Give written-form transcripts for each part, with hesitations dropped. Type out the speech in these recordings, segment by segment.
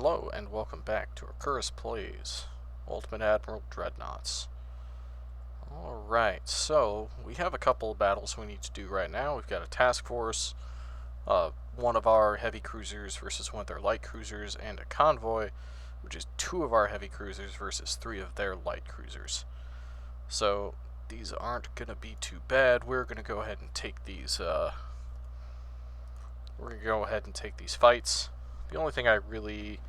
Hello and welcome back to Recurus Plays Ultimate Admiral Dreadnoughts. Alright, so we have a couple of battles we need to do right now. We've got a task force, one of our heavy cruisers versus one of their light cruisers, and a convoy, which is two of our heavy cruisers versus three of their light cruisers. So these aren't going to be too bad. We're going to go ahead and take these fights. The only thing I really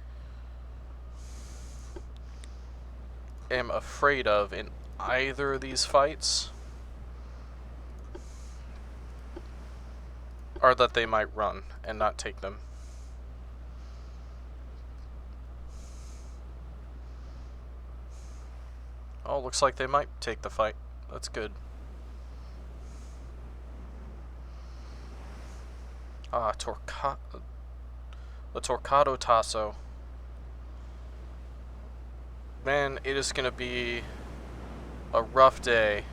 am afraid of in either of these fights are that they might run and not take them. Oh, looks like they might take the fight. That's good. The Torcado Tasso. Man, it is going to be a rough day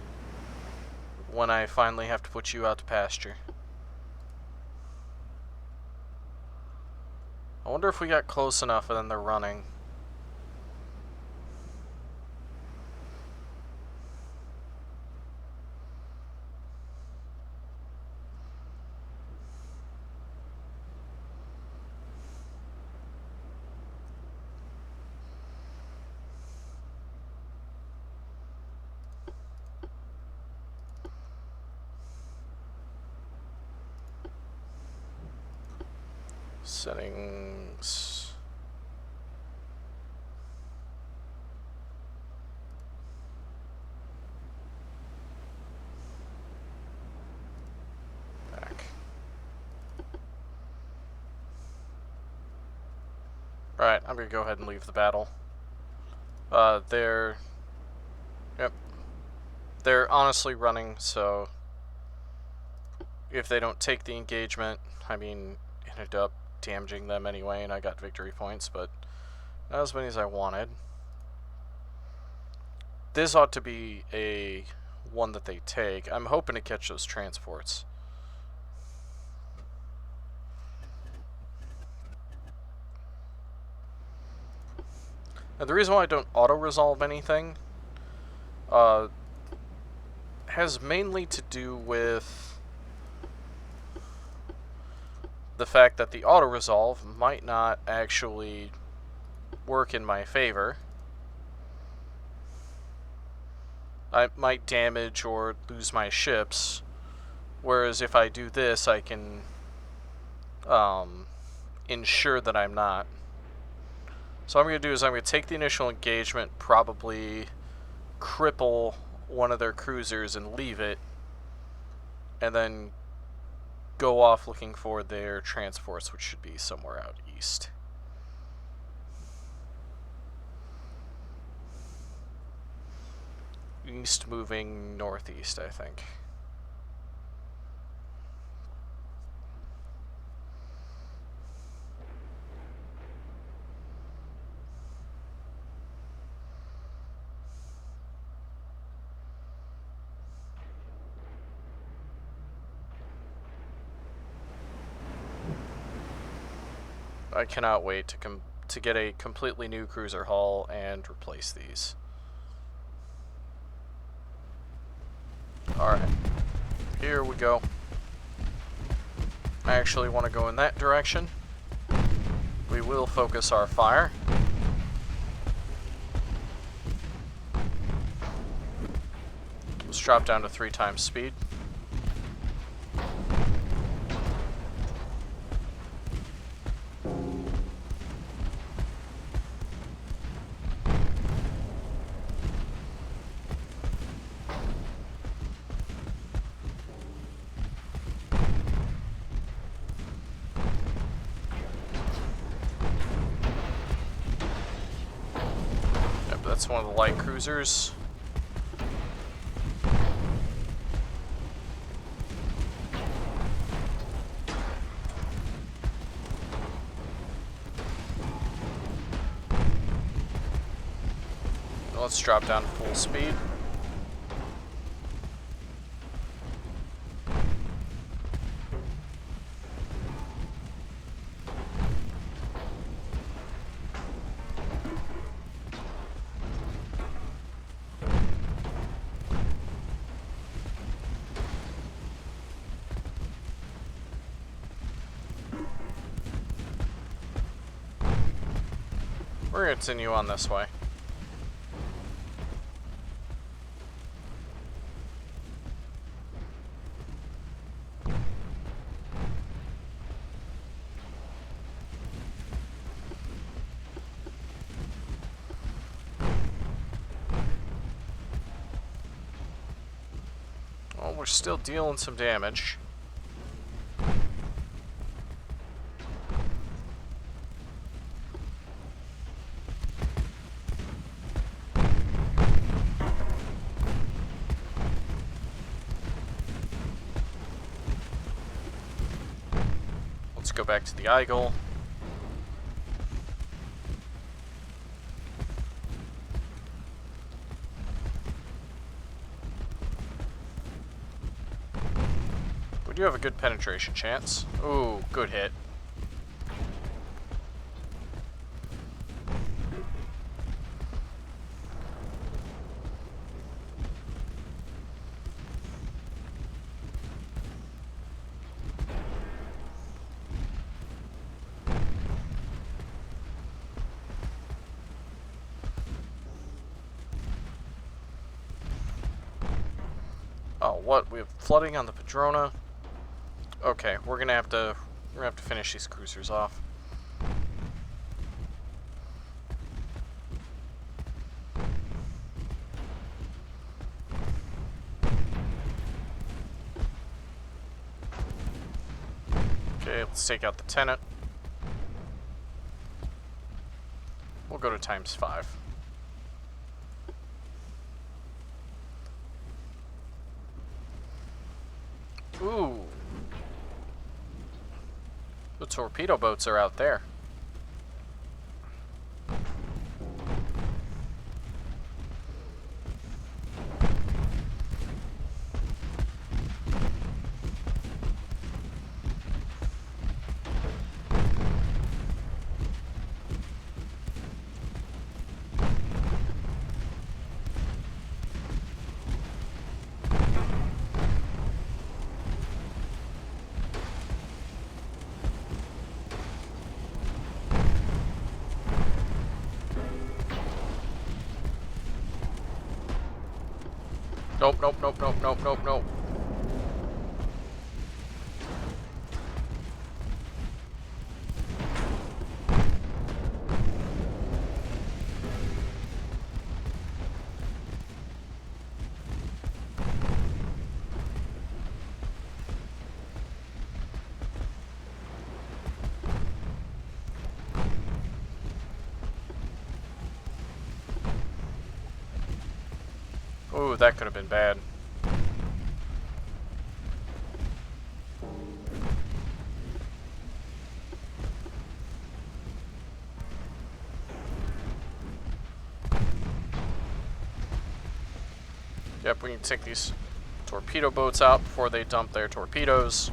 when I finally have to put you out to pasture. I wonder if we got close enough and then they're running. Settings. Back. Alright, I'm gonna go ahead and leave the battle. They're honestly running, so if they don't take the engagement, I mean, it ended up damaging them anyway, and I got victory points, but not as many as I wanted. This ought to be a one that they take. I'm hoping to catch those transports. Now, the reason why I don't auto-resolve anything has mainly to do with the fact that the auto-resolve might not actually work in my favor. I might damage or lose my ships, whereas if I do this, I can ensure that I'm not. So what I'm going to do is I'm going to take the initial engagement, probably cripple one of their cruisers and leave it, and then go off looking for their transports, which should be somewhere out east. East moving northeast, I think. I cannot wait to get a completely new cruiser hull and replace these. Alright, here we go. I actually want to go in that direction. We will focus our fire. Let's drop down to 3 times speed. That's one of the light cruisers. Let's drop down to full speed. We're going to continue on this way. Well, we're still dealing some damage. Let's go back to the Eagle. We do have a good penetration chance. Ooh, good hit. Oh, what? We have flooding on the Padrona. Okay, we're gonna have to finish these cruisers off. Okay, let's take out the Tenant. We'll go to ×5. Ooh. The torpedo boats are out there. Nope, nope, nope, nope, nope, nope, nope. Ooh, that could have been bad. Yep, we can take these torpedo boats out before they dump their torpedoes.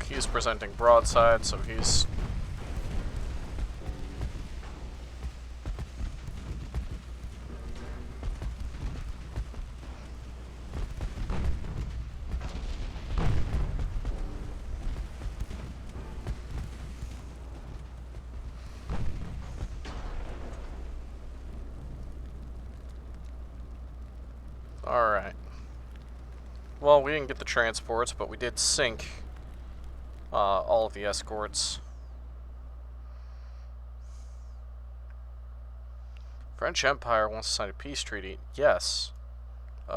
He's presenting broadside, so he's... Alright. Well, we didn't get the transports, but we did sink all of the escorts. French Empire wants to sign a peace treaty. Yes.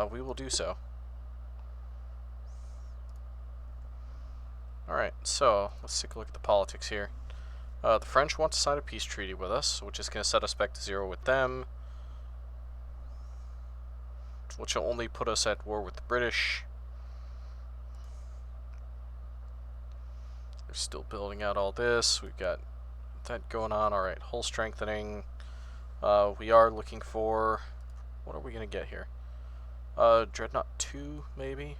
We will do so. Alright, so let's take a look at the politics here. The French want to sign a peace treaty with us, which is going to set us back to 0 with them, which will only put us at war with the British. We're still building out all this. We've got that going on. All right, hull strengthening. We are looking for... What are we going to get here? Dreadnought 2, maybe?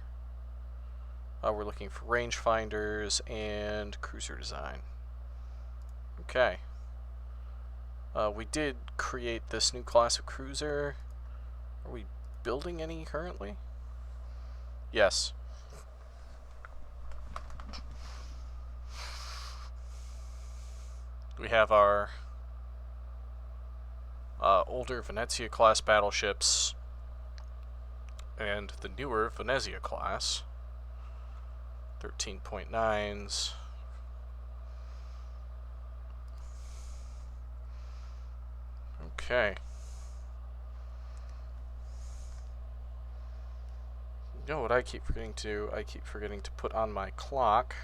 We're looking for rangefinders and cruiser design. Okay. We did create this new class of cruiser. Are we building any currently? Yes. We have our older Venezia class battleships and the newer Venezia class 13.9s. Okay. You know what I keep forgetting to? I keep forgetting to put on my clock,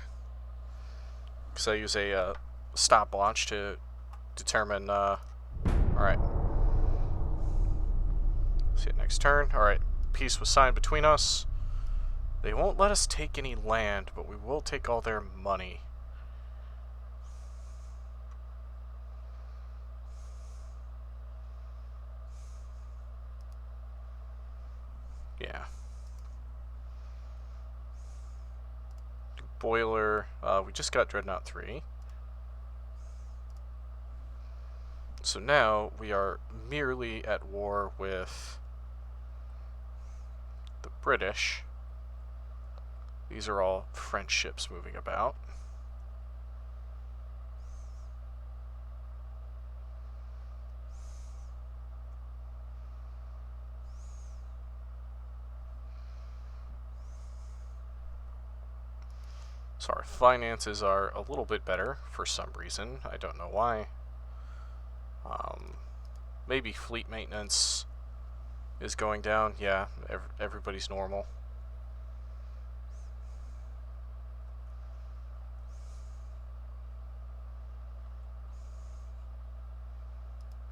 because I use a stopwatch to determine. All right. See it next turn. All right. Peace was signed between us. They won't let us take any land, but we will take all their money. Yeah. Boiler. We just got Dreadnought 3. So now we are merely at war with the British. These are all French ships moving about. So our finances are a little bit better for some reason. I don't know why. Maybe fleet maintenance is going down. Yeah, everybody's normal.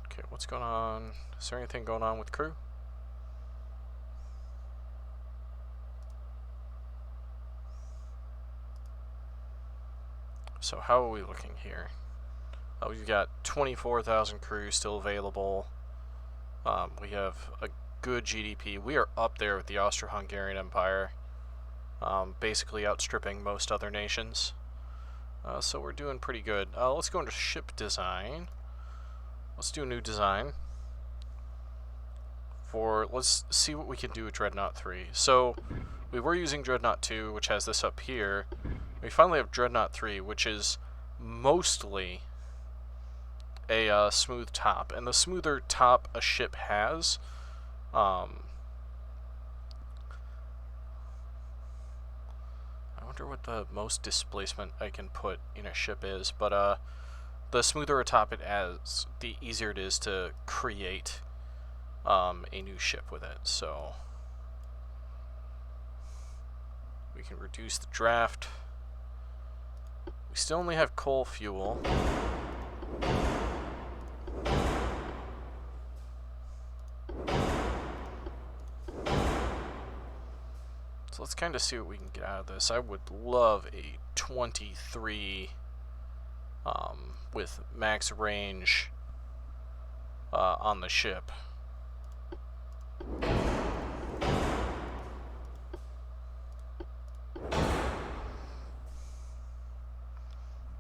Okay, what's going on? Is there anything going on with crew? So how are we looking here? We've got 24,000 crew still available. We have a good GDP. We are up there with the Austro-Hungarian Empire, basically outstripping most other nations. So we're doing pretty good. Let's go into ship design. Let's do a new design. Let's see what we can do with Dreadnought 3. So we were using Dreadnought 2, which has this up here. We finally have Dreadnought 3, which is mostly a smooth top, and the smoother top a ship has, I wonder what the most displacement I can put in a ship is, but the smoother a top it has, the easier it is to create a new ship with it. So we can reduce the draft. We still only have coal fuel. So let's kind of see what we can get out of this. I would love a 23 with max range on the ship.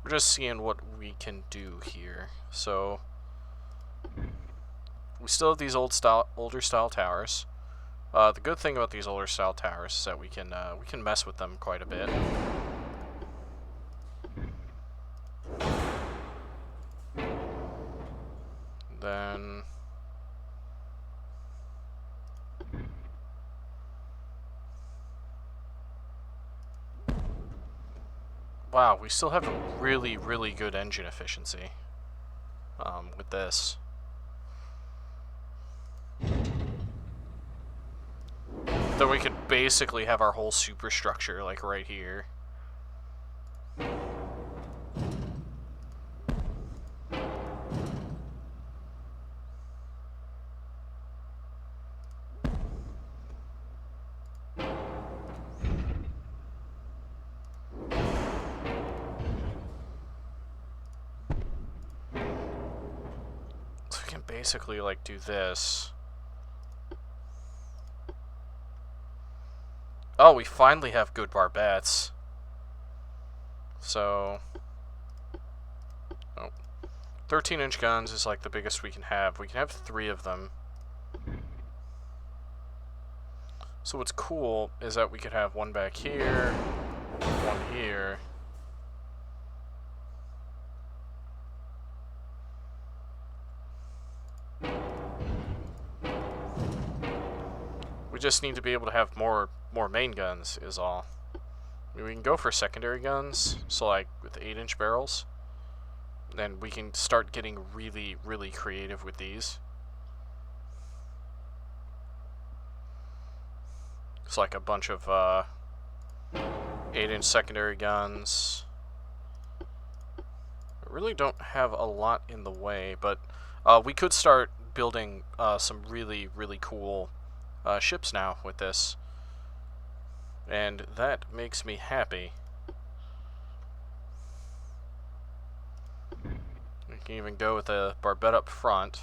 We're just seeing what we can do here. So we still have these older style towers. The good thing about these older style towers is that we can mess with them quite a bit. Then wow, we still have a really, really good engine efficiency with this. Then we could basically have our whole superstructure like right here. basically like do this. Oh, we finally have good barbettes. So, oh, 13-inch guns is like the biggest we can have. We can have 3 of them. So what's cool is that we could have one back here, one here. We just need to be able to have more main guns is all. I mean, we can go for secondary guns, so like with 8-inch barrels. Then we can start getting really, really creative with these. It's like a bunch of 8-inch secondary guns. I really don't have a lot in the way, but we could start building some really, really cool ships now with this. And that makes me happy. We can even go with a barbette up front.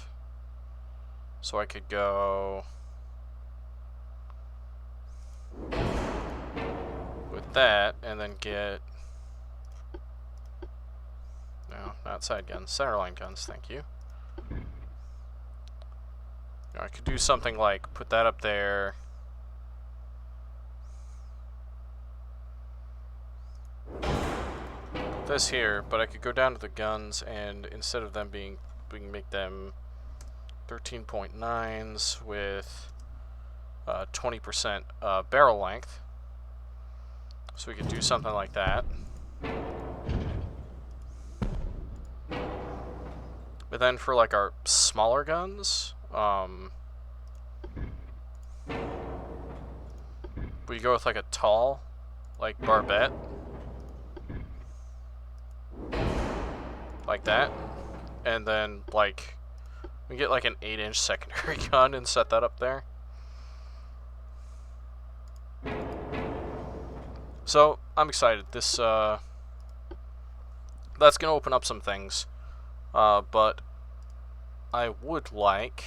So I could go with that and then get... No, not side guns, centerline guns, thank you. Now I could do something like put that up there. This here, but I could go down to the guns and instead of them being, we can make them 13.9s with 20% barrel length. So we could do something like that. But then for like our smaller guns, we go with like a tall, like barbette. Like that. And then like we get like an 8-inch secondary gun and set that up there. So I'm excited. This that's gonna open up some things. But I would like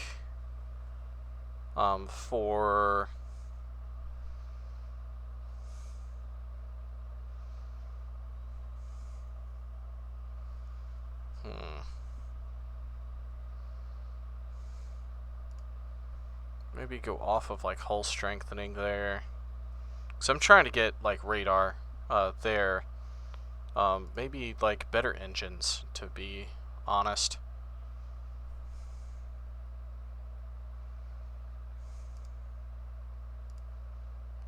for maybe go off of like hull strengthening there. So I'm trying to get like radar there. Maybe like better engines, to be honest.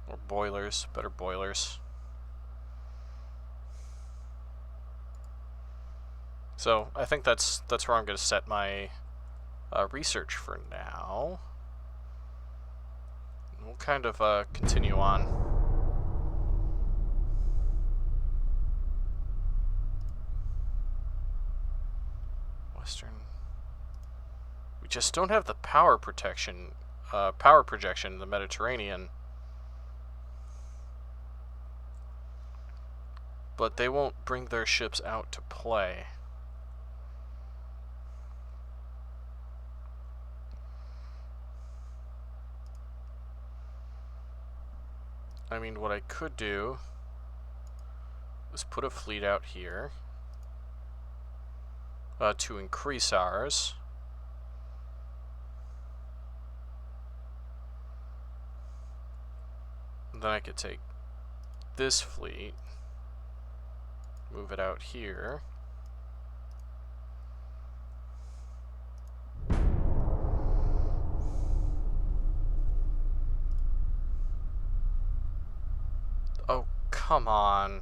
Or boilers, better boilers. So I think that's where I'm going to set my research for now. We'll kind of continue on. Western. We just don't have the power projection in the Mediterranean. But they won't bring their ships out to play. I mean, what I could do is put a fleet out here to increase ours. And then I could take this fleet, move it out here. Oh, come on.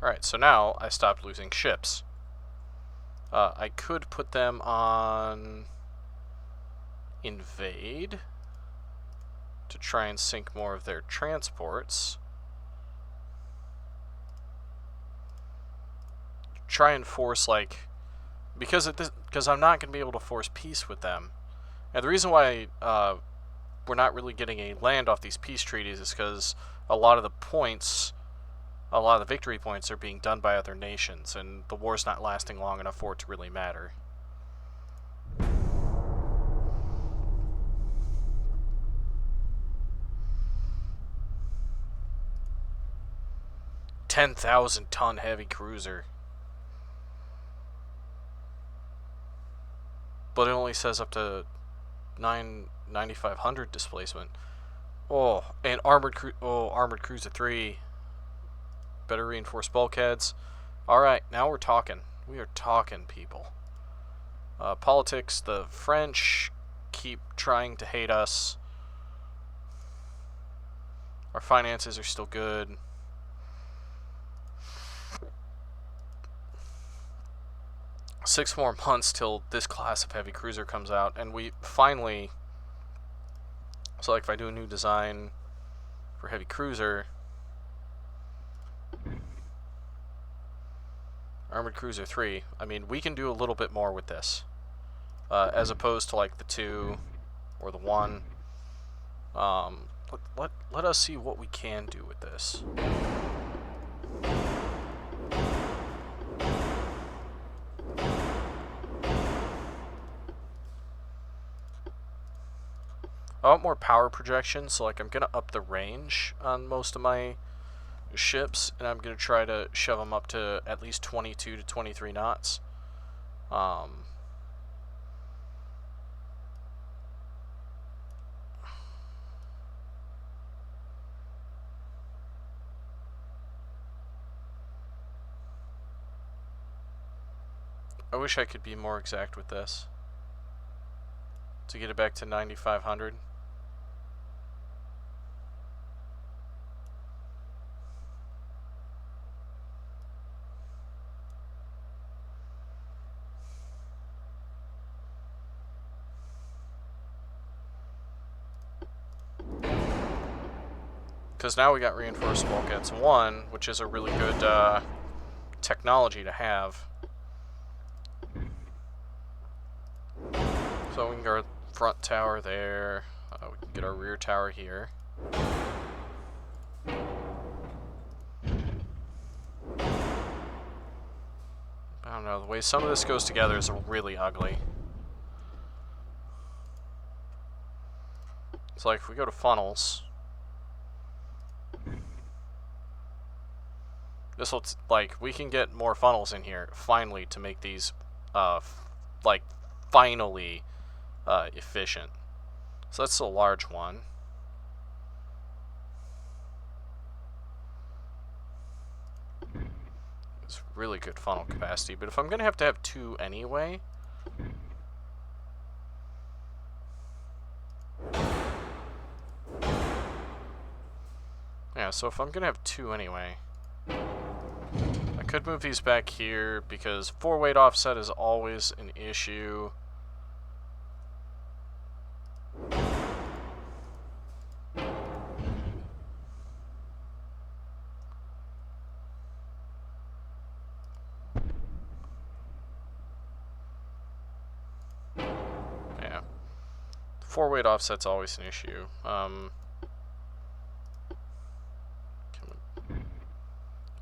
Alright, so now I stopped losing ships. I could put them on invade to try and sink more of their transports. Try and force, like, because I'm not going to be able to force peace with them. And the reason why we're not really getting a land off these peace treaties is because a lot of the victory points are being done by other nations, and the war's not lasting long enough for it to really matter. 10,000 ton heavy cruiser. But it only says up to 9,500 displacement. Oh, and armored cruiser 3. Better reinforced bulkheads. Alright, now we're talking. We are talking, people. Politics, the French keep trying to hate us. Our finances are still good. Six more months till this class of heavy cruiser comes out, and we finally... So like if I do a new design for heavy cruiser... Armored Cruiser 3, I mean, we can do a little bit more with this. As opposed to like the 2 or the 1. Let us see what we can do with this. I want more power projection, so like I'm gonna up the range on most of my ships, and I'm gonna try to shove them up to at least 22 to 23 knots. I wish I could be more exact with this to get it back to 9,500. Because now we got reinforced bulkheads 1, which is a really good technology to have. So we can get our front tower there. We can get our rear tower here. I don't know, the way some of this goes together is really ugly. So like if we go to funnels, this will like we can get more funnels in here finally to make these like finally efficient. So that's a large one. It's really good funnel capacity, but if I'm gonna have to have 2 anyway, yeah, so if I'm gonna have 2 anyway, I could move these back here because 4-weight offset is always an issue. Yeah, 4-weight offset's always an issue.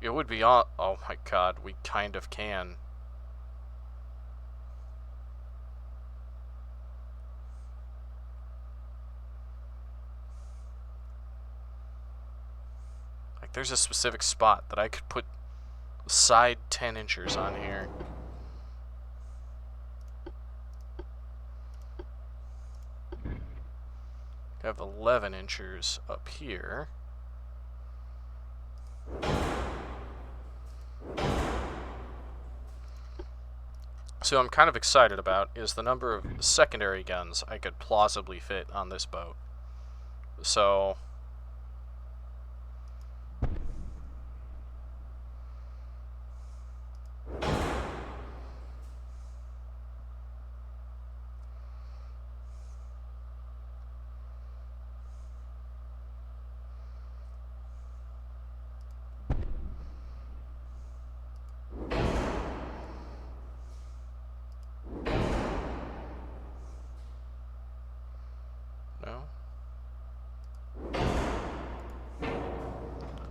It would be on. Oh my god, we kind of can. Like, there's a specific spot that I could put side 10 inchers on here. I have 11 inchers up here. So I'm kind of excited about is the number of secondary guns I could plausibly fit on this boat. So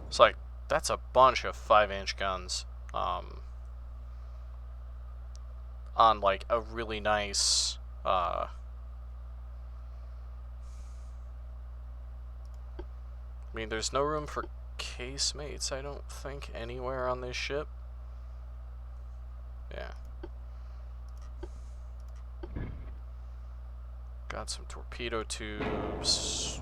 it's like, that's a bunch of 5-inch guns on like a really nice I mean, there's no room for casemates, I don't think, anywhere on this ship. Yeah. Got some torpedo tubes.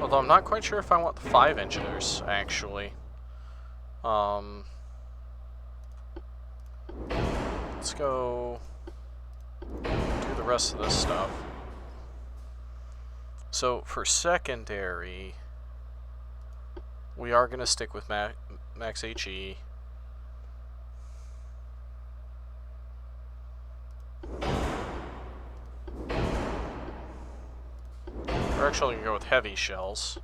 Although I'm not quite sure if I want the 5-enginers, actually. Let's go do the rest of this stuff. So for secondary, we are going to stick with Max HE. We're actually going to go with heavy shells.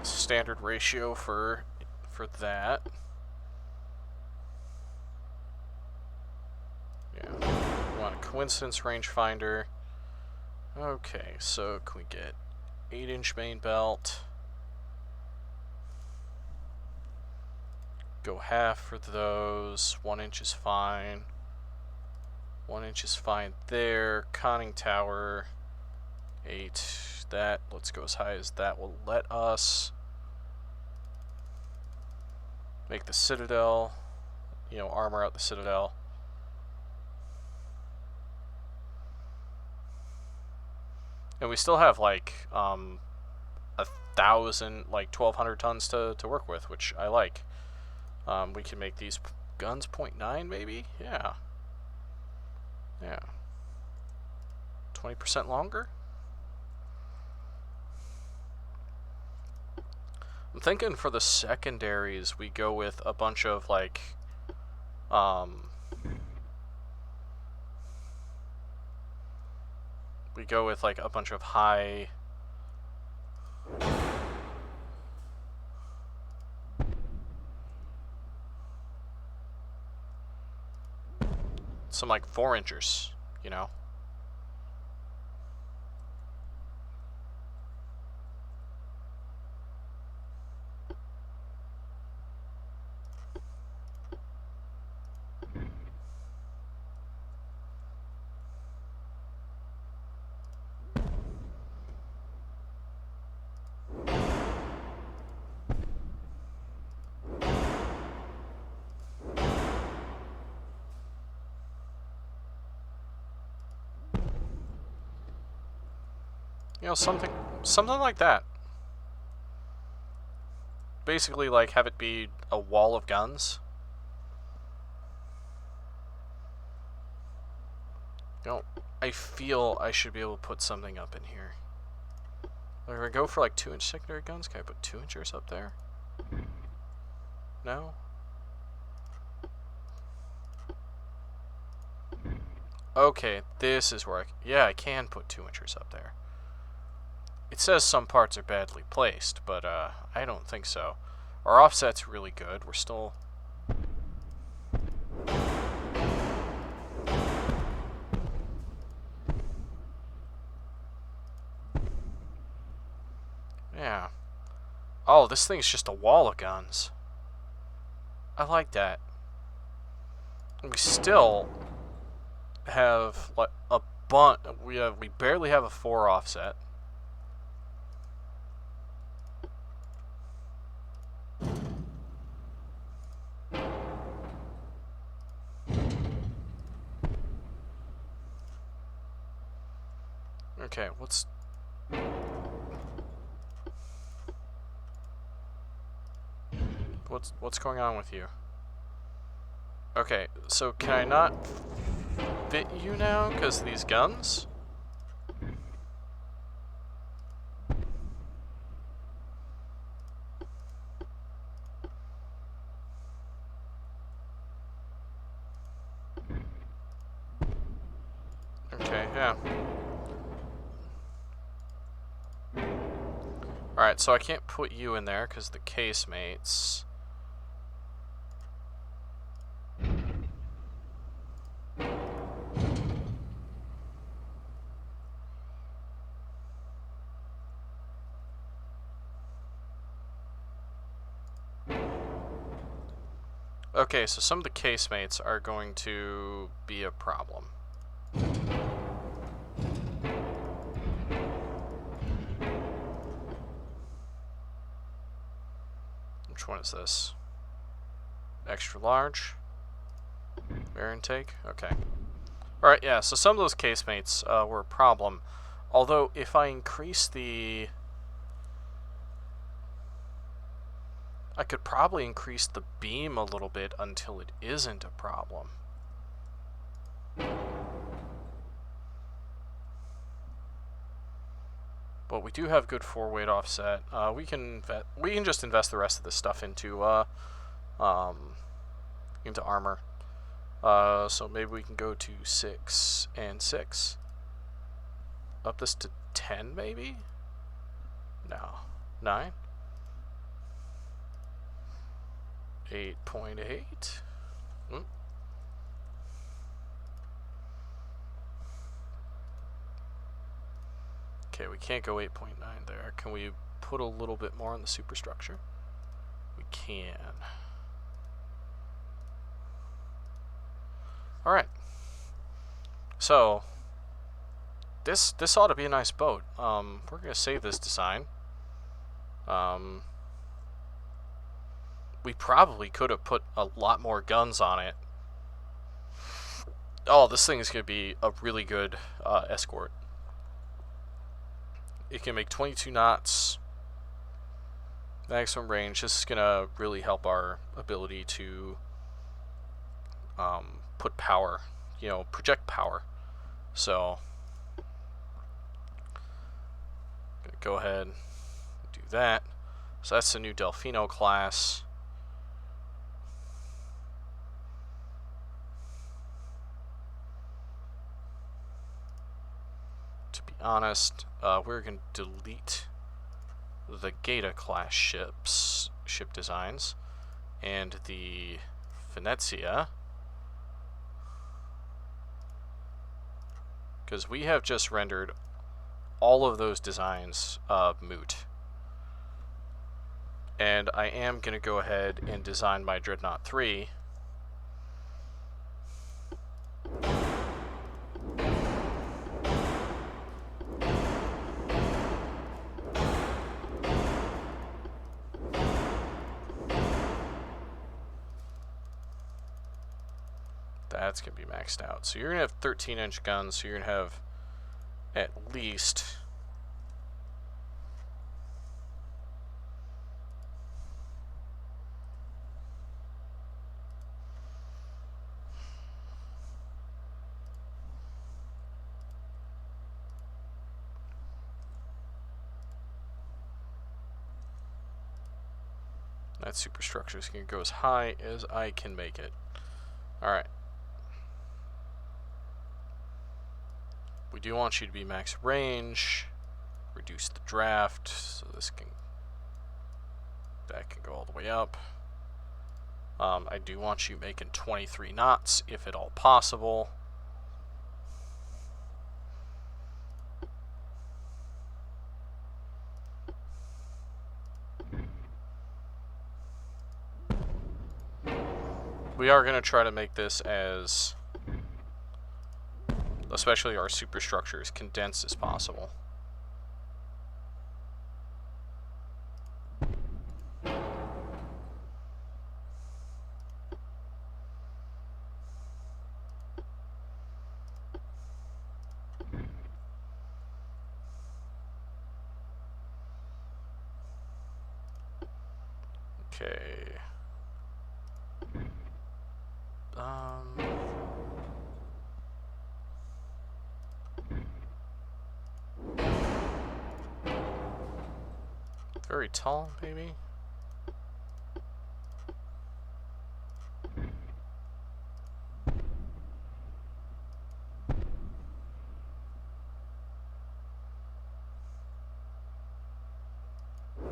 Standard ratio for that. Yeah. We want a coincidence rangefinder. Okay, so can we get 8-inch main belt? Go half for those. 1 inch is fine. 1 inch is fine there. Conning tower. 8. That. Let's go as high as that will let us. Make the citadel. You know, armor out the citadel. And we still have like 1,000, like 1,200 tons to work with, which I like. We can make these guns 0.9 maybe? Yeah. Yeah. 20% longer? I'm thinking for the secondaries we go with a bunch of like we go with like a bunch of high some like 4-inchers, you know. You know, something like that. Basically, like, have it be a wall of guns. You know, I feel I should be able to put something up in here. If I go for like 2-inch secondary guns, can I put 2-inchers up there? No? Okay, this is where yeah, I can put 2-inchers up there. It says some parts are badly placed, but I don't think so. Our offset's really good. We're still... Yeah. Oh, this thing's just a wall of guns. I like that. We still have like a bunch. We barely have a 4 offset. Okay, what's going on with you? Okay, so can I not fit you now because of these guns? Okay, yeah. Alright, so I can't put you in there because the casemates. Okay, so some of the casemates are going to be a problem. Which one is this? Extra large? Air intake? Okay. Alright, yeah, so some of those casemates were a problem. Although, if I increase the... I could probably increase the beam a little bit until it isn't a problem. But we do have good 4-weight offset. We can just invest the rest of this stuff into armor. So maybe we can go to 6 and 6. Up this to 10, maybe? No. 9? 8.8? Okay, we can't go 8.9 there. Can we put a little bit more on the superstructure? We can. Alright. So, this ought to be a nice boat. We're going to save this design. We probably could have put a lot more guns on it. Oh, this thing is going to be a really good escort. It can make 22 knots, maximum range. This is going to really help our ability to put power, project power. So, gonna go ahead and do that. So that's the new Delfino class. To be honest, we're going to delete the Gaeta class ship designs and the Venezia, because we have just rendered all of those designs moot. And I am going to go ahead and design my Dreadnought 3. That's going to be maxed out. So you're going to have 13-inch guns, so you're going to have at least... That superstructure is going to go as high as I can make it. Alright. We do want you to be max range. Reduce the draft, so that can go all the way up. I do want you making 23 knots, if at all possible. We are going to try to make this as, especially our superstructure, as condensed as possible. Okay. Very tall, maybe?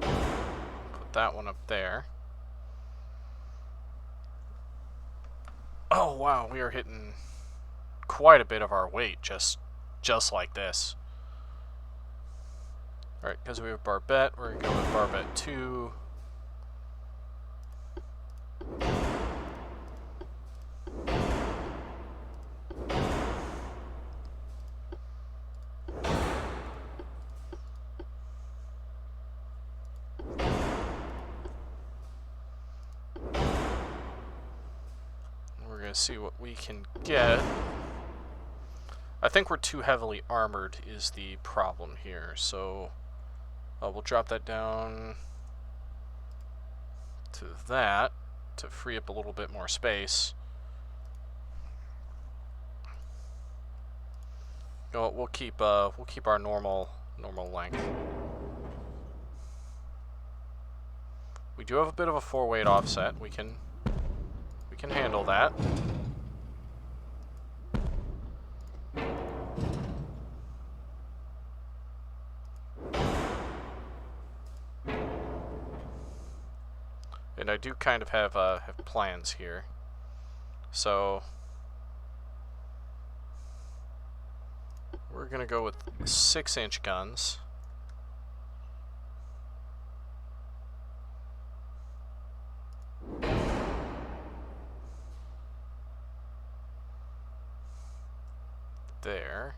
Put that one up there. Oh wow, we are hitting quite a bit of our weight just like this. Alright, because we have Barbette, we're going to go with Barbette 2. going to see what we can get. I think we're too heavily armored is the problem here, so we'll drop that down to that to free up a little bit more space. We'll keep our normal length. We do have a bit of a 4-weight offset. We can handle that. And I do kind of have plans here. So we're gonna go with 6-inch guns. There.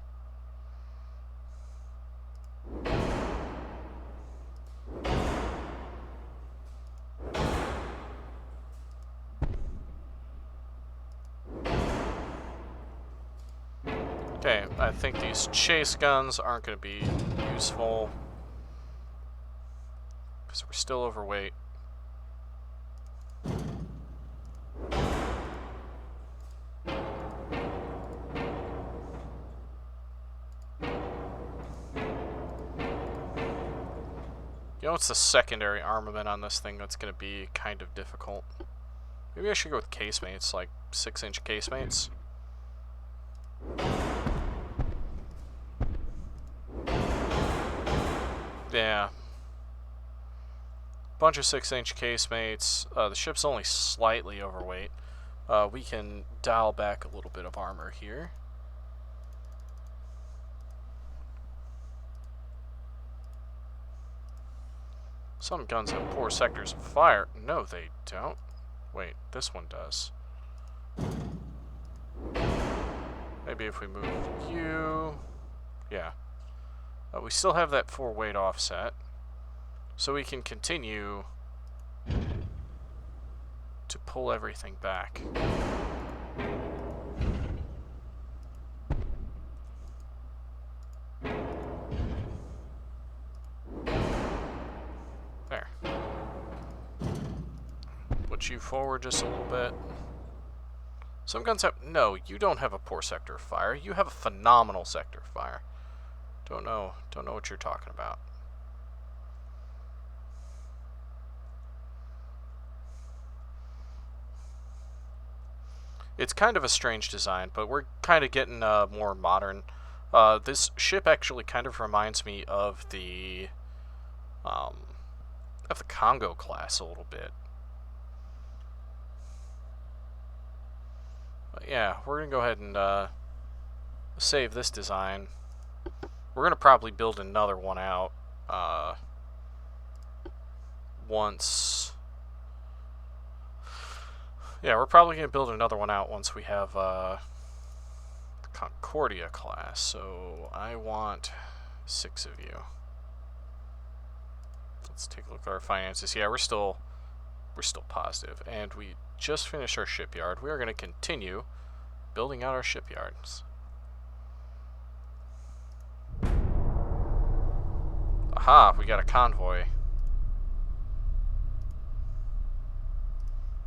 Okay, I think these chase guns aren't going to be useful because we're still overweight. You know, it's the secondary armament on this thing that's going to be kind of difficult. Maybe I should go with casemates, like 6-inch casemates. Yeah. Bunch of 6-inch casemates. The ship's only slightly overweight. We can dial back a little bit of armor here. Some guns have poor sectors of fire. No, they don't. Wait, this one does. Maybe if we move you... Yeah. We still have that 4-weight offset. So we can continue to pull everything back. There. Put you forward just a little bit. Some guns have... No, you don't have a poor sector of fire. You have a phenomenal sector of fire. Don't know what you're talking about. It's kind of a strange design, but we're kind of getting more modern. This ship actually kind of reminds me of the Congo class a little bit. But yeah, we're gonna go ahead and save this design. We're gonna probably build another one out once. Yeah, we're probably going to build another one out once we have the Concordia class. So I want 6 of you. Let's take a look at our finances. Yeah, we're still positive, and we just finished our shipyard. We are going to continue building out our shipyards. Aha, we got a convoy.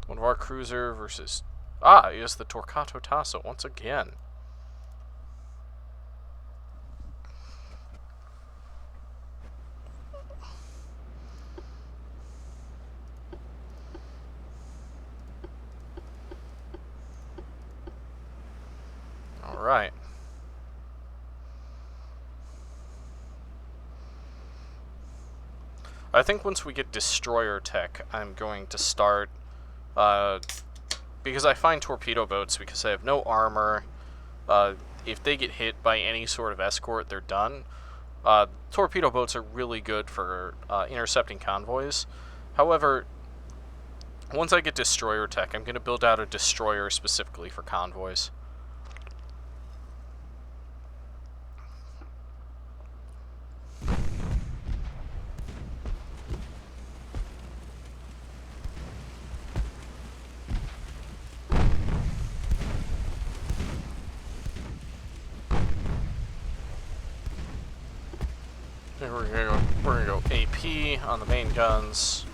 One of our cruiser versus... Ah, it is the Torquato Tasso once again. Alright. I think once we get destroyer tech, I'm going to start... because I find torpedo boats, because they have no armor, if they get hit by any sort of escort, they're done. Torpedo boats are really good for intercepting convoys. However, once I get destroyer tech, I'm going to build out a destroyer specifically for convoys. And we're gonna go AP on the main guns.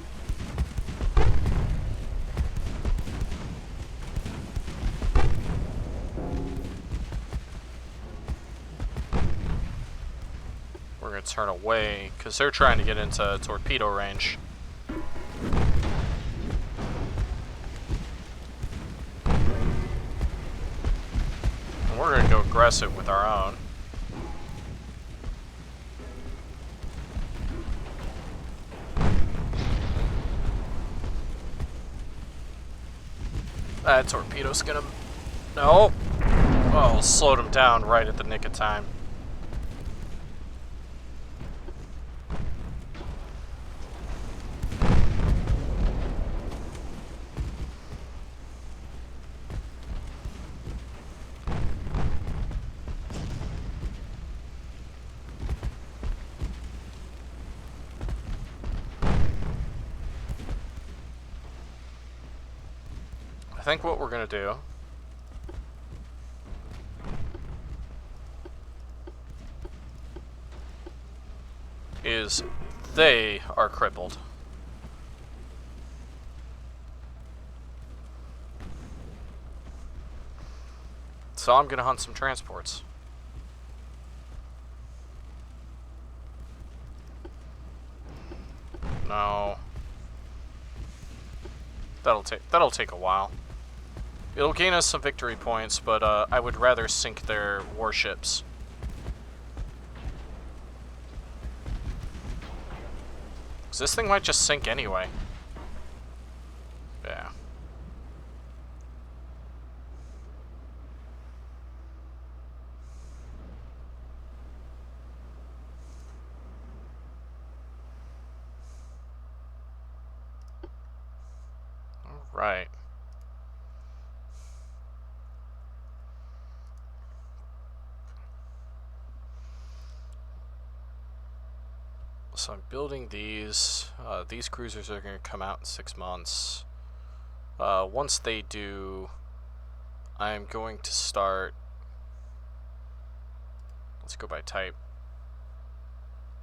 We're gonna turn away because they're trying to get into torpedo range. And we're gonna go aggressive with our own. That torpedo's gonna... No! Oh, slowed him down right at the nick of time. I think what we're gonna do is they are crippled. So I'm gonna hunt some transports. No. That'll take a while. It'll gain us some victory points, but I would rather sink their warships. Because this thing might just sink anyway. Yeah. Alright. So I'm building these. These cruisers are going to come out in 6 months. Once they do, I'm going to start... Let's go by type.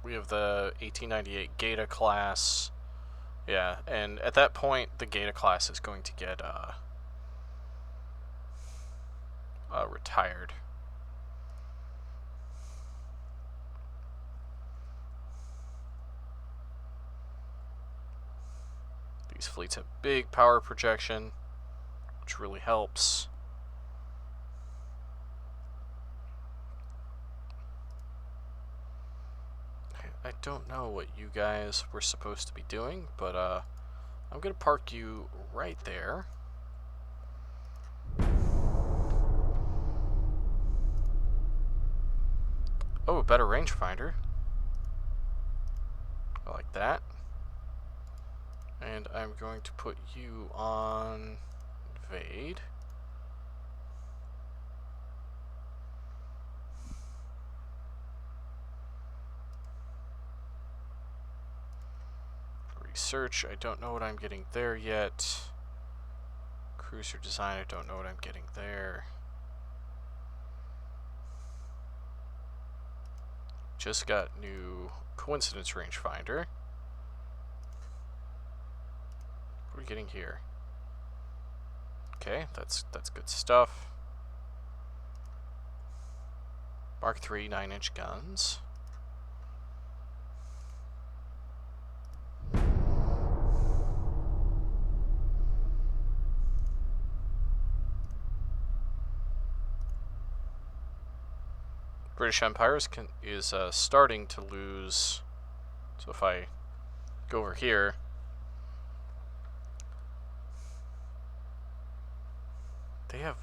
We have the 1898 Geta class. Yeah, and at that point, the Geta class is going to get retired. These fleets have big power projection, which really helps. I don't know what you guys were supposed to be doing, but I'm gonna park you right there. Oh, a better rangefinder. I like that. And I'm going to put you on invade. Research, I don't know what I'm getting there yet. Cruiser design, I don't know what I'm getting there. Just got new coincidence rangefinder. What are we getting here? Okay, that's good stuff. Mark III 9-inch guns. British Empire is starting to lose. So if I go over here, they have...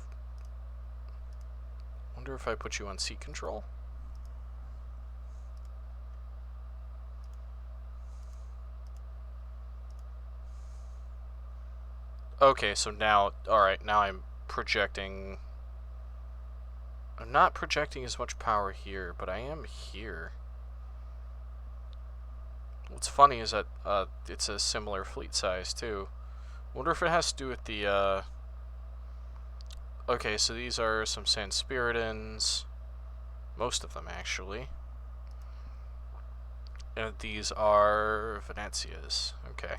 Wonder if I put you on sea control? Okay, so now, alright, now I'm projecting... I'm not projecting as much power here, but I am here. What's funny is that it's a similar fleet size, too. Wonder if it has to do with the, Okay, so these are some Sanspiritans. Most of them, actually. And these are Venezia's. Okay.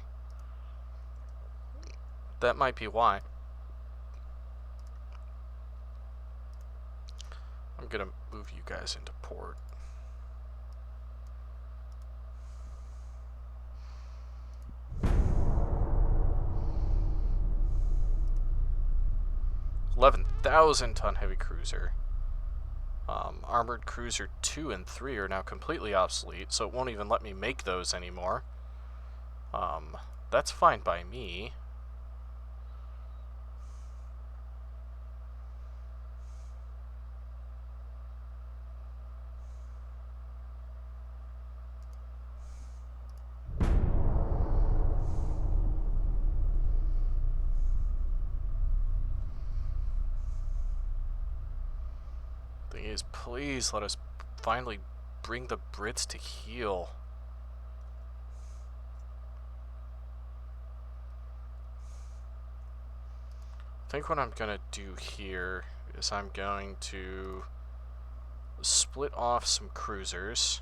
That might be why. I'm gonna move you guys into port. $11,000-ton heavy cruiser. Armored cruiser 2 and 3 are now completely obsolete, so it won't even let me make those anymore. That's fine by me. Thing is, please let us finally bring the Brits to heel. I think what I'm gonna do here is I'm going to split off some cruisers,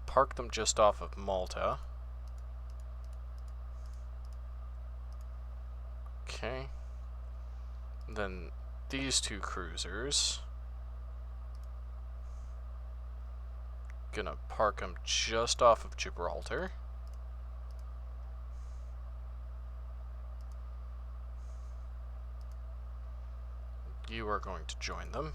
park them just off of Malta. Okay. Then these two cruisers, gonna park them just off of Gibraltar. You are going to join them.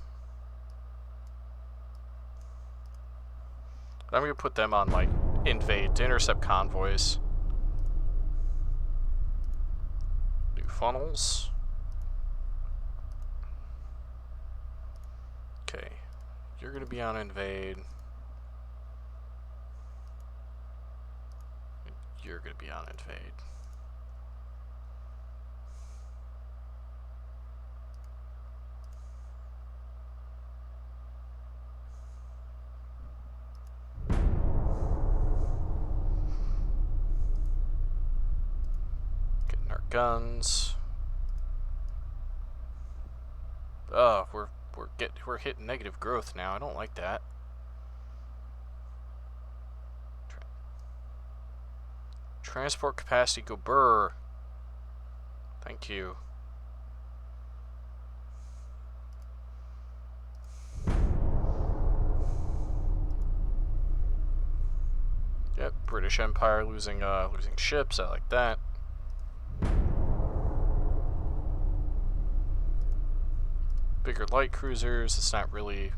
I'm going to put them on, like, invade to intercept convoys. New funnels. Okay. You're going to be on invade. You're going to be on invade. Getting our guns. Oh, we're hitting negative growth now. I don't like that. Transport capacity go burr. Thank you. Yep, British Empire losing ships. I like that. Bigger light cruisers. It's not really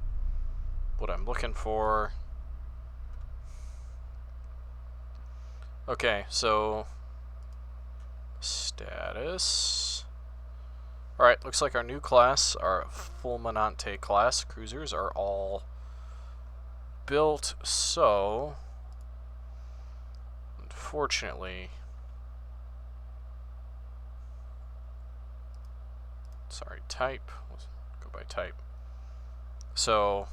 what I'm looking for. Okay, so status. Alright, looks like our new class, our Fulminante class cruisers, are all built, so unfortunately, sorry, type, let's go by type. So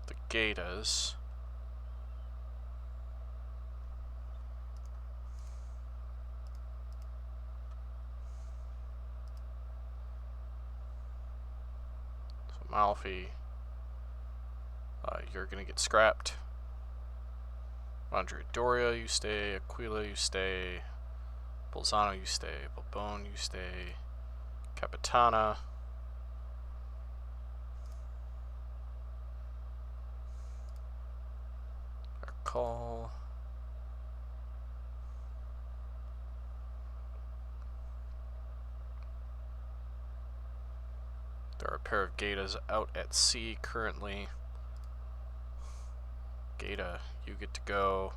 the Gatas, so Malfi, you're gonna get scrapped. Andrea Doria, you stay. Aquila, you stay. Bolzano, you stay. Balbone, you stay. Capitana. Our call. There are a pair of Gatas out at sea currently. Gata, you get to go.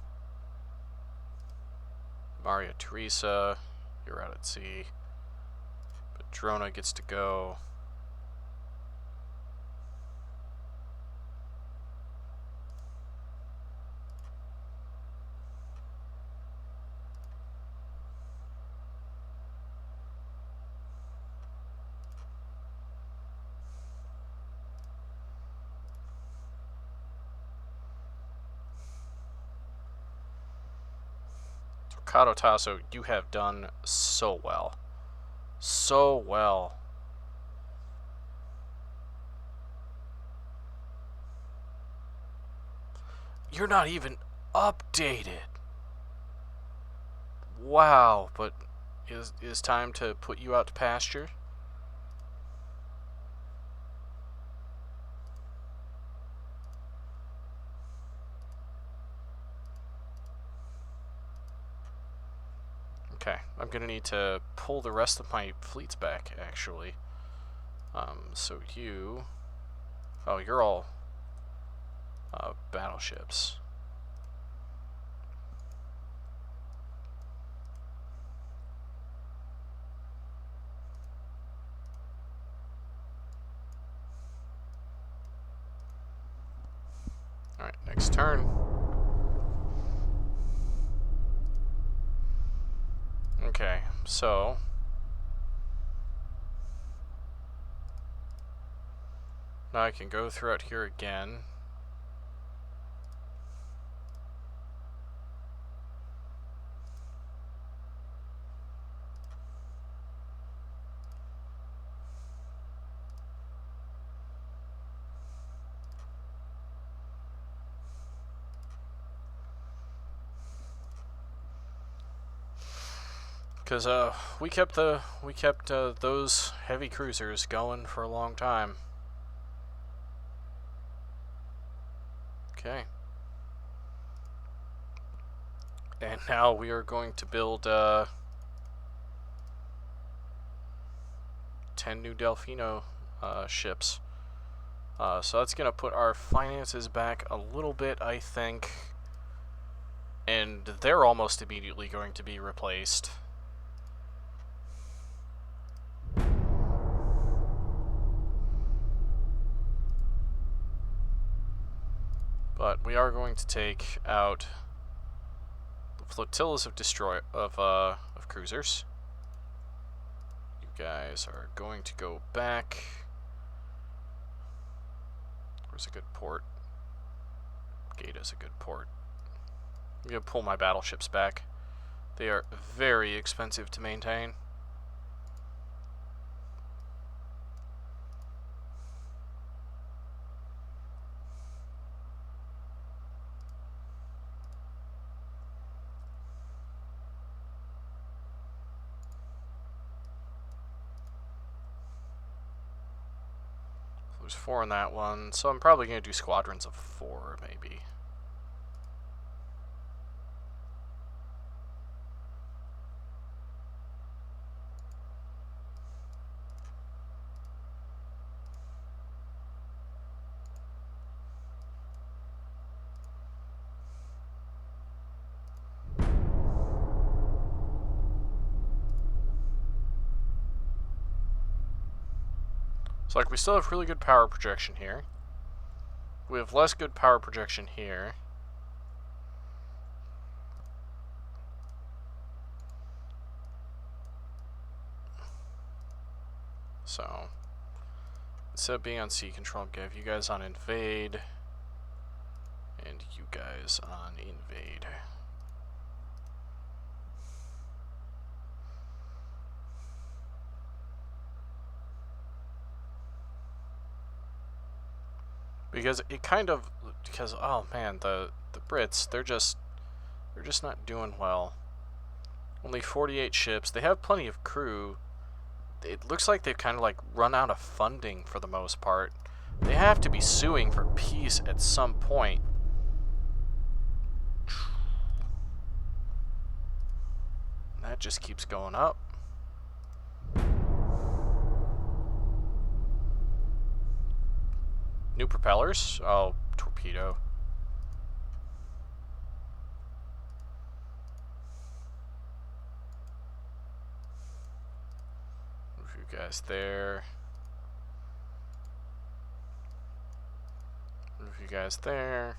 Maria Teresa, you're out at sea. Padrona gets to go. Torquato Tasso, you have done so well. So well. You're not even updated. Wow, but is time to put you out to pasture? Okay, I'm gonna need to pull the rest of my fleets back, actually. So you... Oh, you're all battleships. Alright, next turn. Okay, so... Now I can go throughout here again. Because we kept those heavy cruisers going for a long time. Okay. And now we are going to build 10 new Delfino ships. So that's going to put our finances back a little bit, I think. And they're almost immediately going to be replaced. But we are going to take out the flotillas of cruisers. You guys are going to go back. Where's a good port? Gaeta's a good port. I'm going to pull my battleships back. They are very expensive to maintain. There's 4 in that one, so I'm probably going to do squadrons of 4, maybe. So, like, we still have really good power projection here. We have less good power projection here. So, instead of being on sea control, I'm going to have you guys on invade. And you guys on invade. Because it kind of, because oh man, the Brits, they're just not doing well. Only 48 ships. They have plenty of crew. It looks like they've kind of like run out of funding for the most part. They have to be suing for peace at some point. And that just keeps going up. New propellers? Oh, torpedo. Move you guys there. Move you guys there.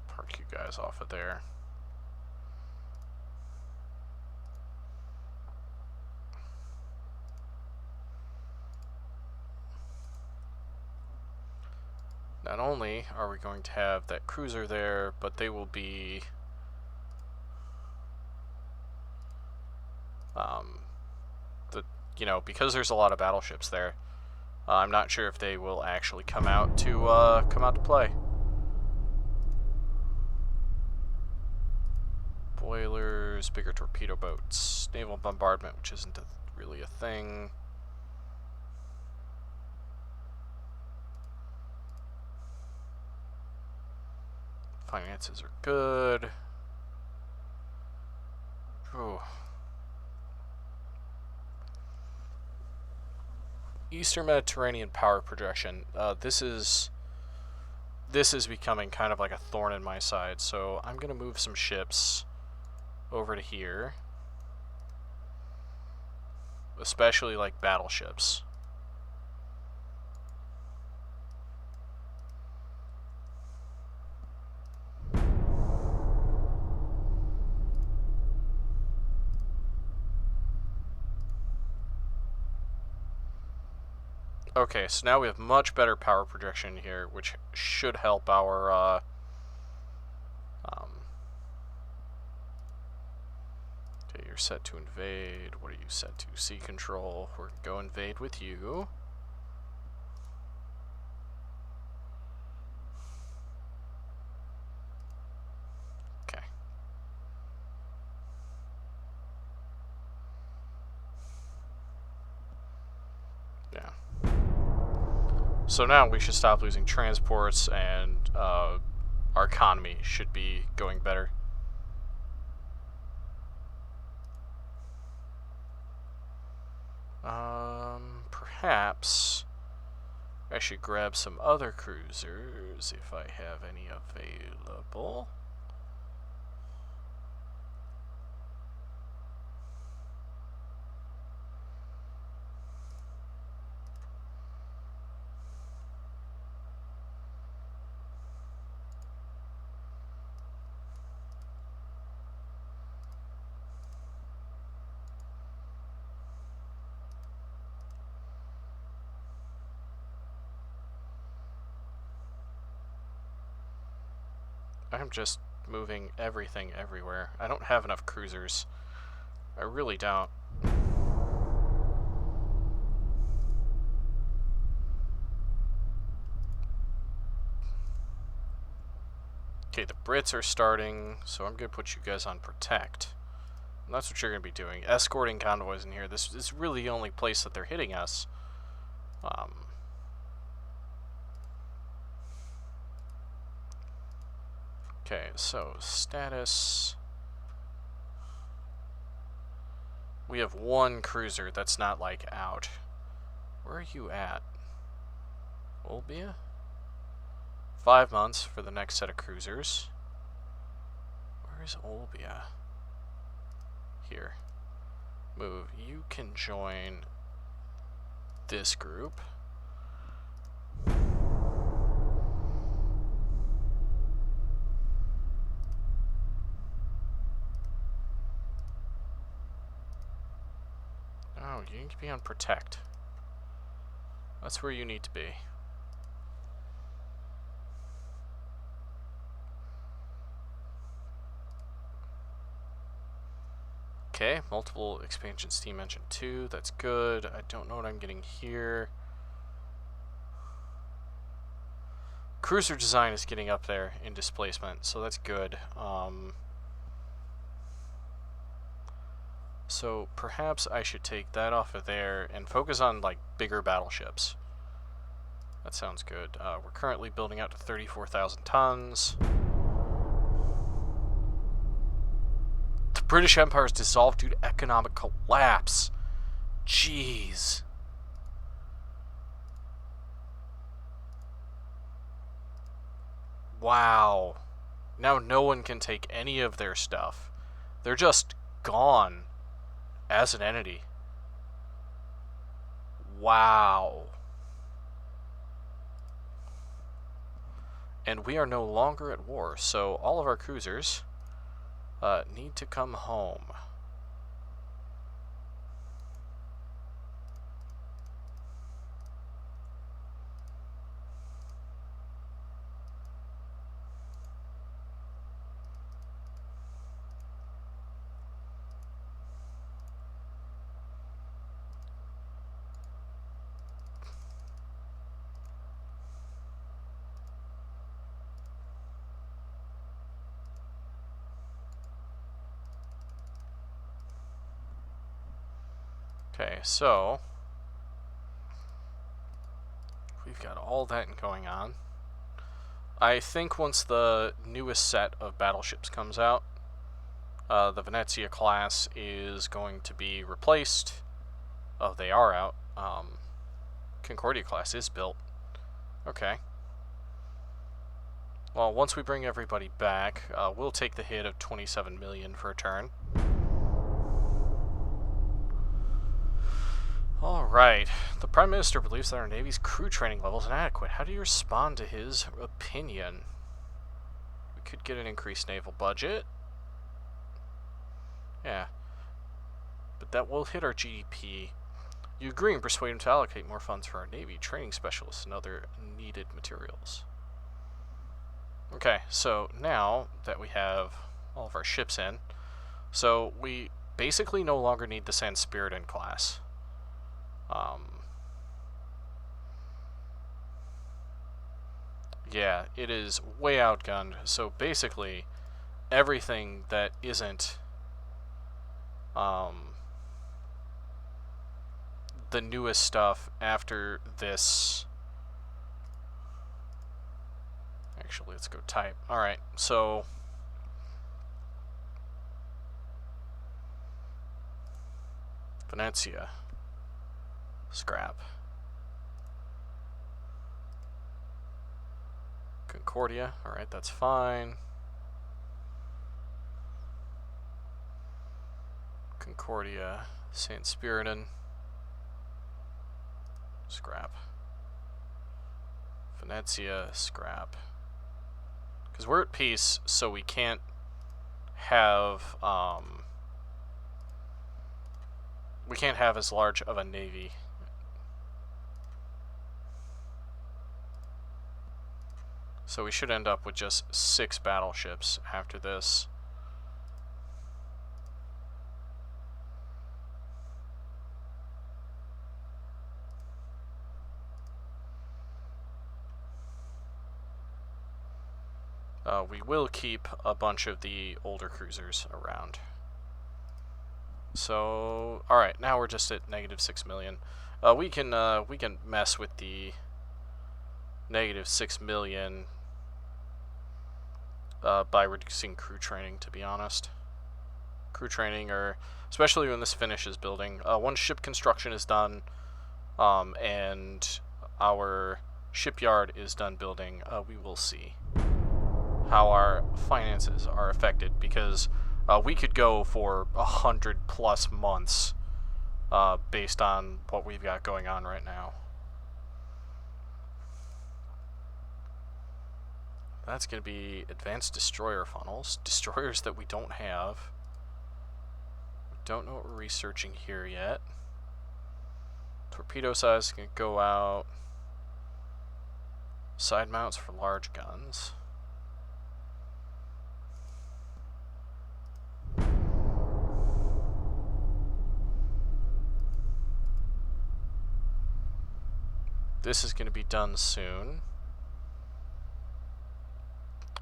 Park you guys off of there. Not only are we going to have that cruiser there, but they will be because there's a lot of battleships there, I'm not sure if they will actually come out to play. Boilers, bigger torpedo boats, naval bombardment, which isn't really a thing. Finances are good. Ooh. Eastern Mediterranean power projection. This is becoming kind of like a thorn in my side. So I'm gonna move some ships over to here, especially like battleships. Okay, so now we have much better power projection here, which should help our okay, you're set to invade. What are you set to? Sea control. We're gonna go invade with you. Okay. Yeah. So now we should stop losing transports, and our economy should be going better. Perhaps I should grab some other cruisers if I have any available. I'm just moving everything everywhere. I don't have enough cruisers. I really don't. Okay, the Brits are starting, so I'm going to put you guys on protect. And that's what you're going to be doing. Escorting convoys in here. This is really the only place that they're hitting us. Okay, so status. We have one cruiser that's not, like, out. Where are you at? Olbia? 5 months for the next set of cruisers. Where is Olbia? Here. Move. You can join this group. Oh, you need to be on protect. That's where you need to be. Okay, multiple expansion steam engine 2, that's good. I don't know what I'm getting here. Cruiser design is getting up there in displacement, so that's good. So perhaps I should take that off of there and focus on like bigger battleships. That sounds good. We're currently building out to 34,000 tons. The British Empire is dissolved due to economic collapse. Jeez. Wow. Now no one can take any of their stuff. They're just gone as an entity. Wow. And we are no longer at war, so all of our cruisers need to come home. Okay, so we've got all that going on. I think once the newest set of battleships comes out, the Venezia class is going to be replaced. Oh, they are out. Concordia class is built. Okay. Well, once we bring everybody back, we'll take the hit of 27 million for a turn. Alright. The Prime Minister believes that our Navy's crew training level is inadequate. How do you respond to his opinion? We could get an increased naval budget. Yeah. But that will hit our GDP. You agree and persuade him to allocate more funds for our Navy, training specialists, and other needed materials. Okay, so now that we have all of our ships in, so we basically no longer need the San Spiritan class. Yeah, it is way outgunned. So basically, everything that isn't the newest stuff after this. Actually, let's go type. Alright, so Venezia. Scrap. Concordia. Alright, that's fine. Concordia. San Spiritan. Scrap. Venezia. Scrap. Because we're at peace, so we can't have as large of a navy. So we should end up with just 6 battleships after this. We will keep a bunch of the older cruisers around. So, alright, now we're just at negative 6 million. We can mess with the negative 6 million by reducing crew training, to be honest. Crew training, or especially when this finishes building. Once ship construction is done, and our shipyard is done building, we will see how our finances are affected, because we could go for 100+ months based on what we've got going on right now. That's going to be advanced destroyer funnels, destroyers that we don't have. We don't know what we're researching here yet. Torpedo size is going to go out. Side mounts for large guns. This is going to be done soon.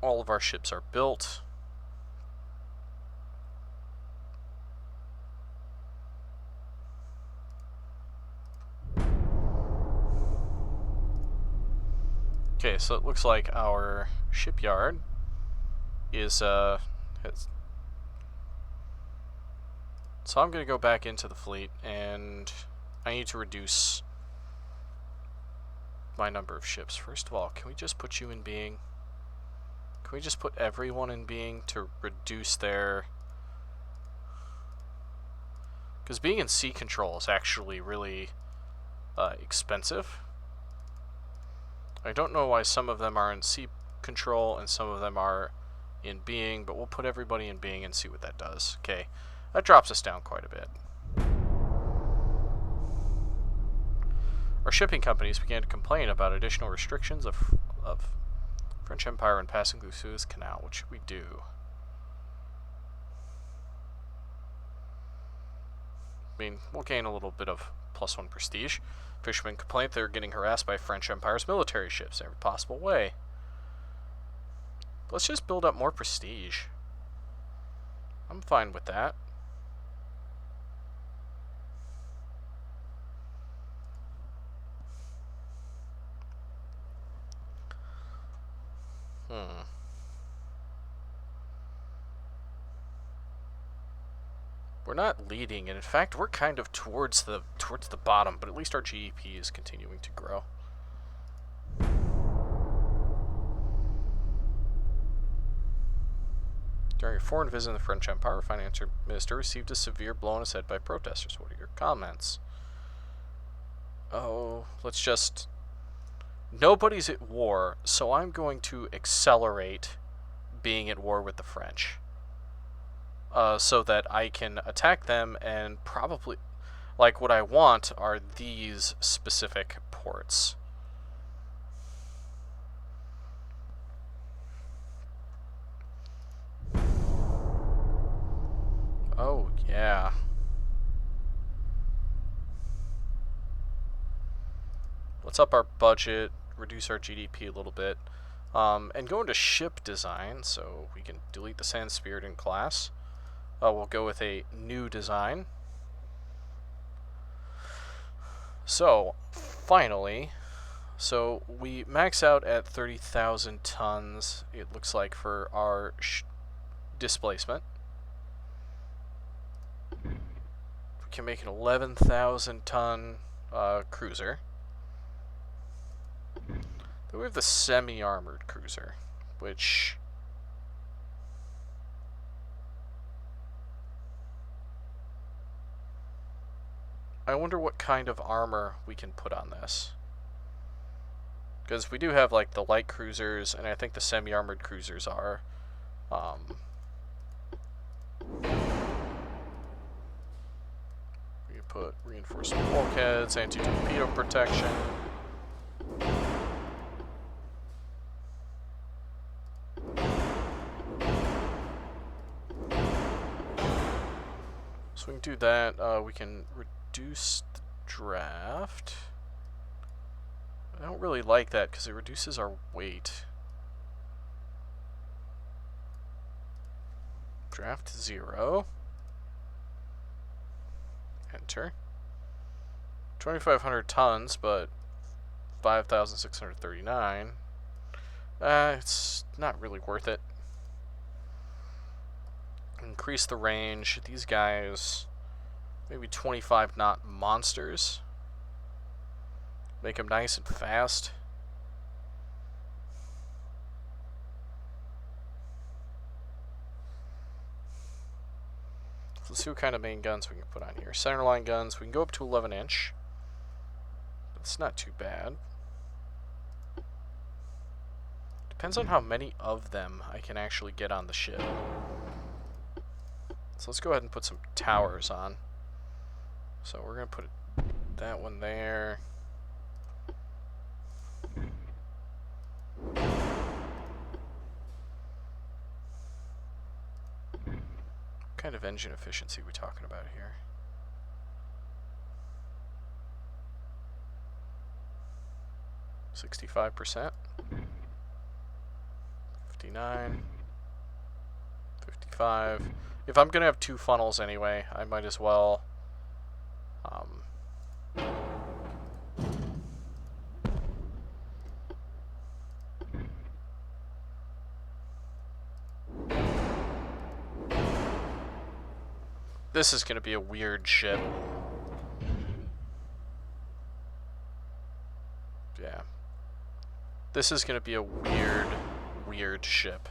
All of our ships are built. Okay, so it looks like our shipyard is so I'm going to go back into the fleet, and I need to reduce my number of ships. First of all, can we just put you in being? Can we just put everyone in being to reduce their... Because being in sea control is actually really expensive. I don't know why some of them are in sea control and some of them are in being, but we'll put everybody in being and see what that does. Okay, that drops us down quite a bit. Our shipping companies began to complain about additional restrictions of French Empire when passing through Suez Canal, which should we do? I mean, we'll gain a little bit of +1 prestige. Fishermen complained they're getting harassed by French Empire's military ships in every possible way. Let's just build up more prestige. I'm fine with that. We're not leading, and in fact, we're kind of towards the bottom, but at least our GDP is continuing to grow. During a foreign visit in the French Empire, a finance minister received a severe blow on his head by protesters. What are your comments? Oh, let's just... Nobody's at war, so I'm going to accelerate being at war with the French. So that I can attack them, and probably... Like, what I want are these specific ports. Oh, yeah. Let's up our budget, reduce our GDP a little bit, and go into ship design, so we can delete the Sand Spirited class. We'll go with a new design. So, finally, so we max out at 30,000 tons, it looks like, for our displacement. We can make an 11,000 ton cruiser. Then we have the semi-armored cruiser, which... I wonder what kind of armor we can put on this. Because we do have, like, the light cruisers, and I think the semi-armored cruisers are. We can put reinforced bulkheads, anti-torpedo protection. So we can do that. We can reduce the draft. I don't really like that because it reduces our weight. Draft 0. Enter. 2,500 tons, but 5,639. It's not really worth it. Increase the range. These guys, maybe 25 knot monsters. Make them nice and fast. Let's see what kind of main guns we can put on here. Centerline guns, we can go up to 11 inch. That's not too bad. Depends on how many of them I can actually get on the ship. So let's go ahead and put some towers on. So we're going to put that one there. What kind of engine efficiency are we talking about here? %65, 59, 55. If I'm gonna have two funnels anyway, I might as well. This is gonna be a weird ship. Yeah. This is gonna be a weird ship.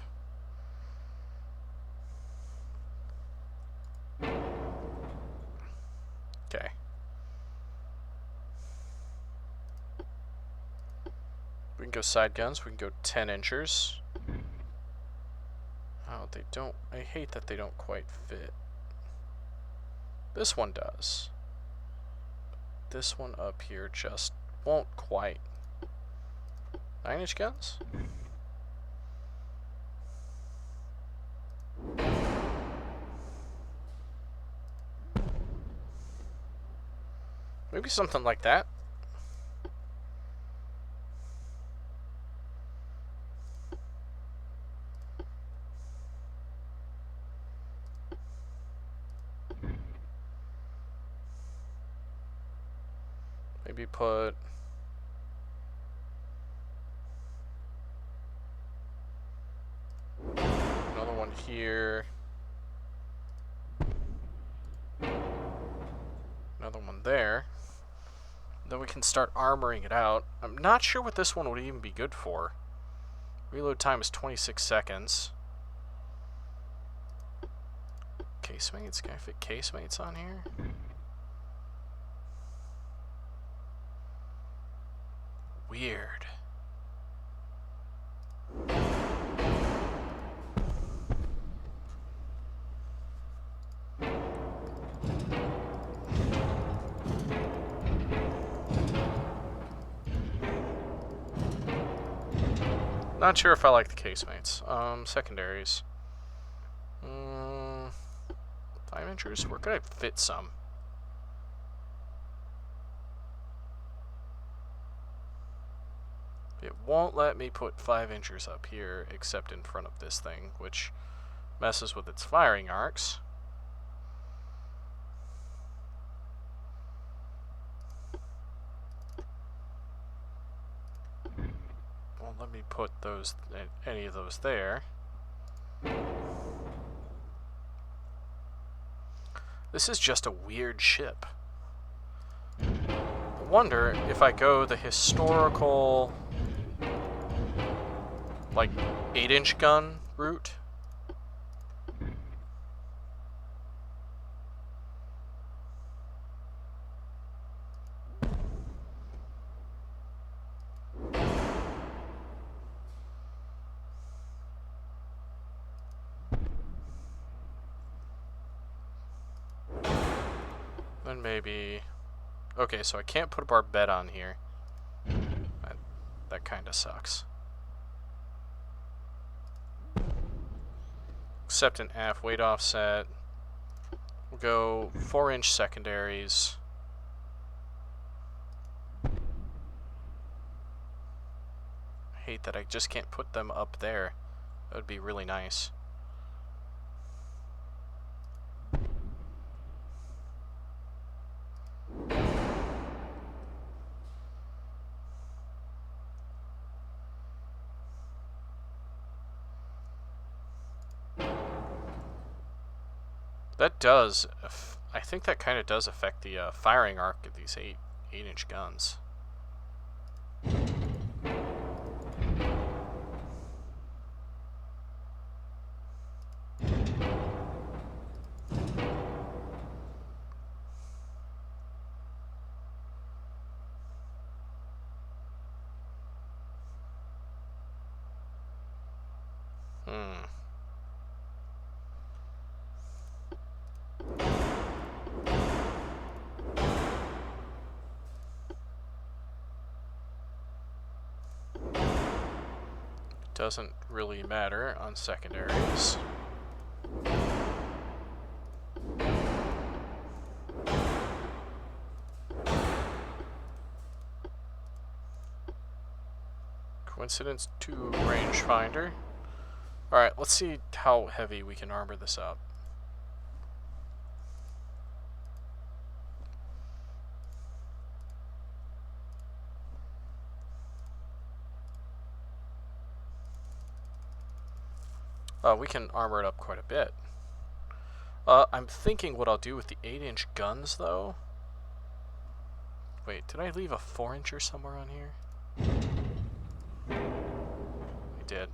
Okay. We can go side guns. We can go 10 inchers. Oh, they don't... I hate that they don't quite fit. This one does. This one up here just won't quite. 9-inch guns? Maybe something like that. Maybe put... another one here. another one there. Then we can start armoring it out. I'm not sure what this one would even be good for. Reload time is 26 seconds. Casemates? Can I fit casemates on here? Weird. Not sure if I like the casemates. Secondaries. 5-inchers? Where could I fit some? It won't let me put 5-inchers up here except in front of this thing, which messes with its firing arcs. Won't let me put those, any of those there. This is just a weird ship. I wonder if I go the historical, like, 8-inch gun route. Then maybe... Okay, so I can't put up our bed on here. That kind of sucks. Except an aft weight offset. We'll go 4-inch secondaries. I hate that I just can't put them up there. That would be really nice. That does, I think that kind of does affect the firing arc of these 8-inch guns. Doesn't really matter on secondaries. Coincidence to rangefinder. Alright, let's see how heavy we can armor this up. We can armor it up quite a bit. I'm thinking what I'll do with the 8-inch guns, though. Wait, did I leave a 4-incher somewhere on here? I did.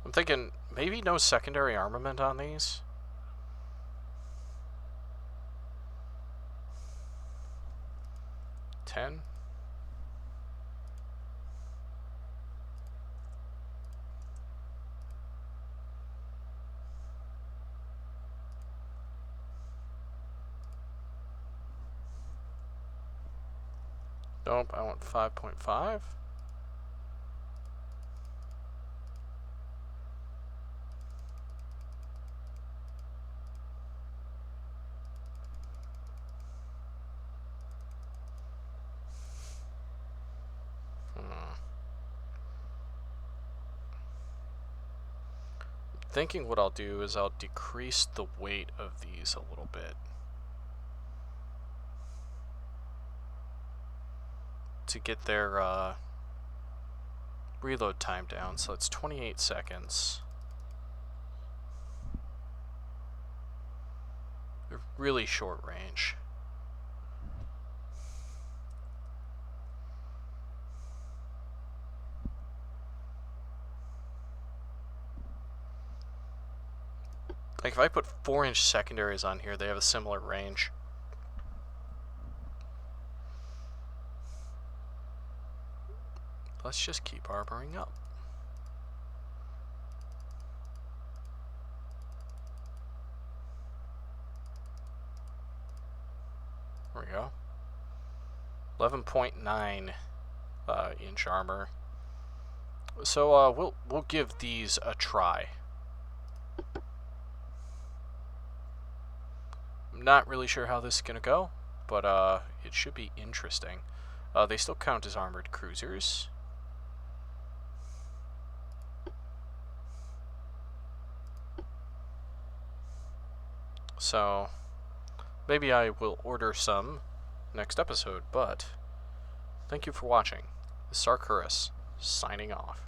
I'm thinking maybe no secondary armament on these. $10. Nope, I want 5.5. Thinking what I'll do is I'll decrease the weight of these a little bit to get their reload time down. So it's 28 seconds. really short range. Like, if I put 4-inch secondaries on here, they have a similar range. Let's just keep armoring up. There we go. 11.9 inch armor. So we'll give these a try. I'm not really sure how this is gonna go, but it should be interesting. They still count as armored cruisers. So maybe I will order some next episode, but thank you for watching. This is Sarkuris, signing off.